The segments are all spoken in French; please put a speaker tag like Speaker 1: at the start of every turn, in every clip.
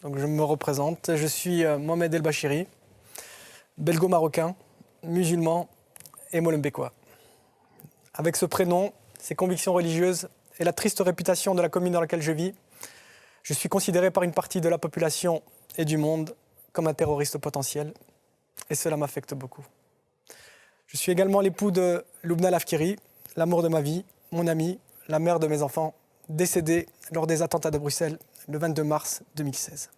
Speaker 1: Donc je me représente, je suis Mohamed El Bachiri, belgo-marocain, musulman et molenbeekois. Avec ce prénom, ses convictions religieuses et la triste réputation de la commune dans laquelle je vis, je suis considéré par une partie de la population et du monde comme un terroriste potentiel, et cela m'affecte beaucoup. Je suis également l'époux de Loubna Lafkiri, l'amour de ma vie, mon amie, la mère de mes enfants, décédée lors des attentats de Bruxelles le 22 mars 2016.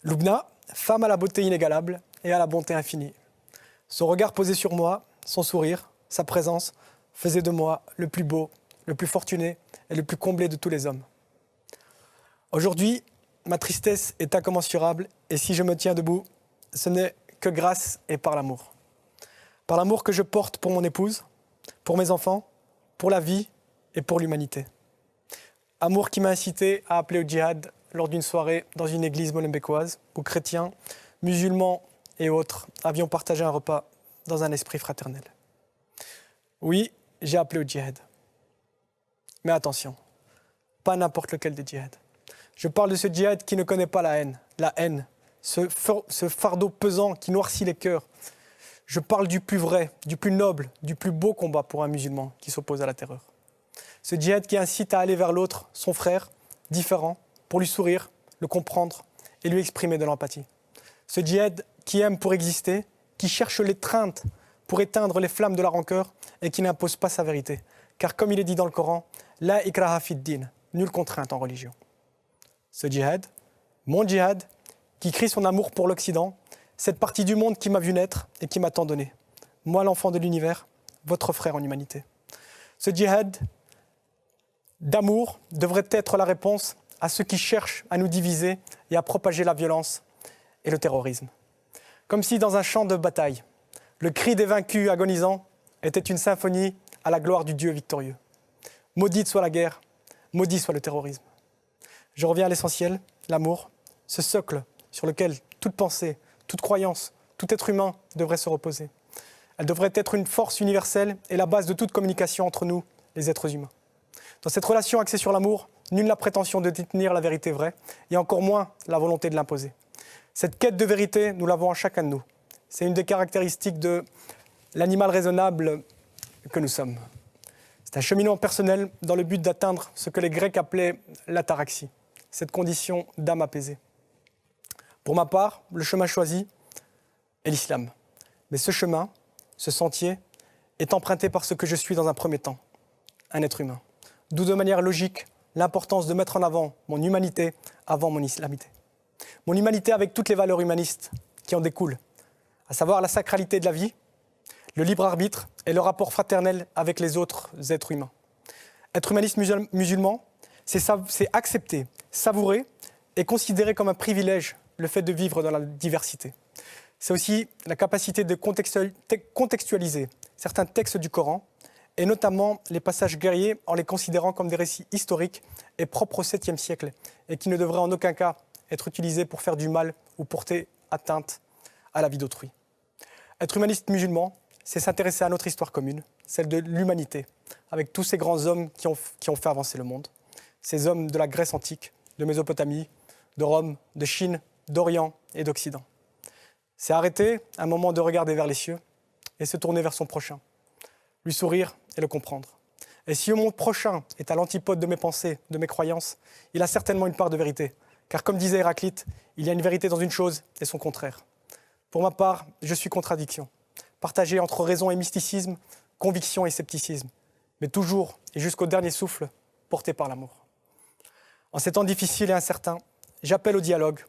Speaker 1: Loubna, femme à la beauté inégalable et à la bonté infinie. Son regard posé sur moi, son sourire, sa présence faisaient de moi le plus beau, le plus fortuné et le plus comblé de tous les hommes. Aujourd'hui, ma tristesse est incommensurable et si je me tiens debout, ce n'est que grâce et par l'amour. Par l'amour que je porte pour mon épouse, pour mes enfants, pour la vie et pour l'humanité. Amour qui m'a incité à appeler au djihad lors d'une soirée dans une église molenbeekoise où chrétiens, musulmans et autres avions partagé un repas dans un esprit fraternel. Oui, j'ai appelé au djihad. Mais attention, pas n'importe lequel des djihad. Je parle de ce djihad qui ne connaît pas la haine, ce fardeau pesant qui noircit les cœurs. Je parle du plus vrai, du plus noble, du plus beau combat pour un musulman qui s'oppose à la terreur. Ce djihad qui incite à aller vers l'autre, son frère, différent, pour lui sourire, le comprendre et lui exprimer de l'empathie. Ce djihad qui aime pour exister, qui cherche l'étreinte pour éteindre les flammes de la rancœur et qui n'impose pas sa vérité. Car comme il est dit dans le Coran, « La ikraha fid din », nulle contrainte en religion. Ce djihad, mon djihad, qui crie son amour pour l'Occident, cette partie du monde qui m'a vu naître et qui m'a tant donné. Moi, l'enfant de l'univers, votre frère en humanité. Ce djihad d'amour devrait être la réponse à ceux qui cherchent à nous diviser et à propager la violence et le terrorisme. Comme si dans un champ de bataille, le cri des vaincus agonisants était une symphonie à la gloire du Dieu victorieux. Maudite soit la guerre, maudit soit le terrorisme. Je reviens à l'essentiel, l'amour, ce socle sur lequel toute pensée, toute croyance, tout être humain devrait se reposer. Elle devrait être une force universelle et la base de toute communication entre nous, les êtres humains. Dans cette relation axée sur l'amour, nulle n'a prétention de détenir la vérité vraie, et encore moins la volonté de l'imposer. Cette quête de vérité, nous l'avons en chacun de nous. C'est une des caractéristiques de l'animal raisonnable que nous sommes. C'est un cheminement personnel dans le but d'atteindre ce que les Grecs appelaient l'ataraxie, cette condition d'âme apaisée. Pour ma part, le chemin choisi est l'islam. Mais ce chemin, ce sentier, est emprunté par ce que je suis dans un premier temps, un être humain. D'où de manière logique l'importance de mettre en avant mon humanité avant mon islamité. Mon humanité avec toutes les valeurs humanistes qui en découlent, à savoir la sacralité de la vie, le libre arbitre et le rapport fraternel avec les autres êtres humains. Être humaniste musulman, c'est accepter, savourer et considérer comme un privilège le fait de vivre dans la diversité. C'est aussi la capacité de contextualiser certains textes du Coran, et notamment les passages guerriers en les considérant comme des récits historiques et propres au 7e siècle, et qui ne devraient en aucun cas être utilisés pour faire du mal ou porter atteinte à la vie d'autrui. Être humaniste musulman, c'est s'intéresser à notre histoire commune, celle de l'humanité, avec tous ces grands hommes qui ont fait avancer le monde. Ces hommes de la Grèce antique, de Mésopotamie, de Rome, de Chine, d'Orient et d'Occident. C'est arrêter un moment de regarder vers les cieux et se tourner vers son prochain, lui sourire et le comprendre. Et si mon prochain est à l'antipode de mes pensées, de mes croyances, il a certainement une part de vérité. Car comme disait Héraclite, il y a une vérité dans une chose et son contraire. Pour ma part, je suis contradiction, partagée entre raison et mysticisme, conviction et scepticisme, mais toujours et jusqu'au dernier souffle, porté par l'amour. En ces temps difficiles et incertains, j'appelle au dialogue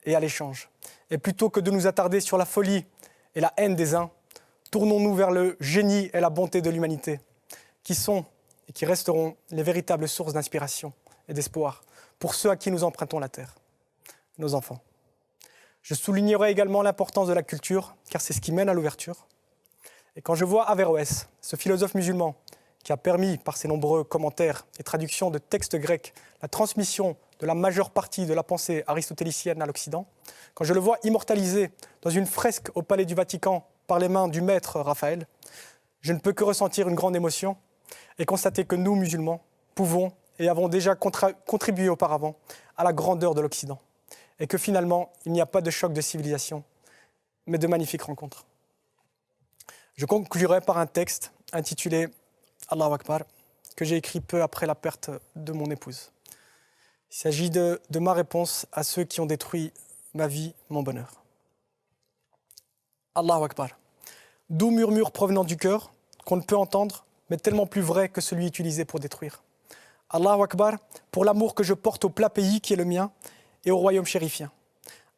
Speaker 1: et à l'échange. Et plutôt que de nous attarder sur la folie et la haine des uns, tournons-nous vers le génie et la bonté de l'humanité, qui sont et qui resteront les véritables sources d'inspiration et d'espoir pour ceux à qui nous empruntons la terre, nos enfants. Je soulignerai également l'importance de la culture, car c'est ce qui mène à l'ouverture. Et quand je vois Averroès, ce philosophe musulman, qui a permis, par ses nombreux commentaires et traductions de textes grecs, la transmission de la majeure partie de la pensée aristotélicienne à l'Occident, quand je le vois immortalisé dans une fresque au Palais du Vatican par les mains du maître Raphaël, je ne peux que ressentir une grande émotion et constater que nous, musulmans, pouvons et avons déjà contribué auparavant à la grandeur de l'Occident. Et que finalement, il n'y a pas de choc de civilisation, mais de magnifiques rencontres. Je conclurai par un texte intitulé « Allahu Akbar » que j'ai écrit peu après la perte de mon épouse. Il s'agit de ma réponse à ceux qui ont détruit ma vie, mon bonheur. Allahu Akbar. Doux murmure provenant du cœur, qu'on ne peut entendre, mais tellement plus vrai que celui utilisé pour détruire. Allahu Akbar, pour l'amour que je porte au plat pays qui est le mien et au royaume chérifien.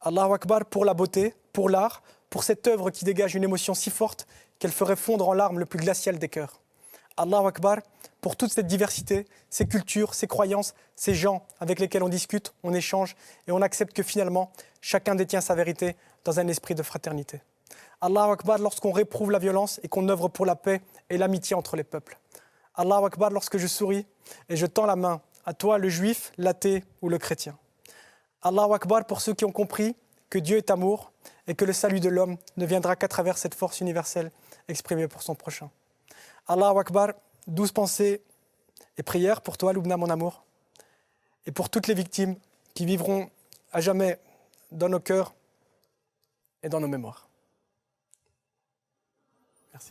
Speaker 1: Allahu Akbar, pour la beauté, pour l'art, pour cette œuvre qui dégage une émotion si forte qu'elle ferait fondre en larmes le plus glacial des cœurs. Allahu Akbar, pour toute cette diversité, ces cultures, ces croyances, ces gens avec lesquels on discute, on échange et on accepte que finalement, chacun détient sa vérité dans un esprit de fraternité. Allahu Akbar lorsqu'on réprouve la violence et qu'on œuvre pour la paix et l'amitié entre les peuples. Allahu Akbar lorsque je souris et je tends la main à toi, le juif, l'athée ou le chrétien. Allahu Akbar pour ceux qui ont compris que Dieu est amour et que le salut de l'homme ne viendra qu'à travers cette force universelle exprimée pour son prochain. Allahu Akbar, douze pensées et prières pour toi, Loubna, mon amour, et pour toutes les victimes qui vivront à jamais dans nos cœurs et dans nos mémoires. Merci.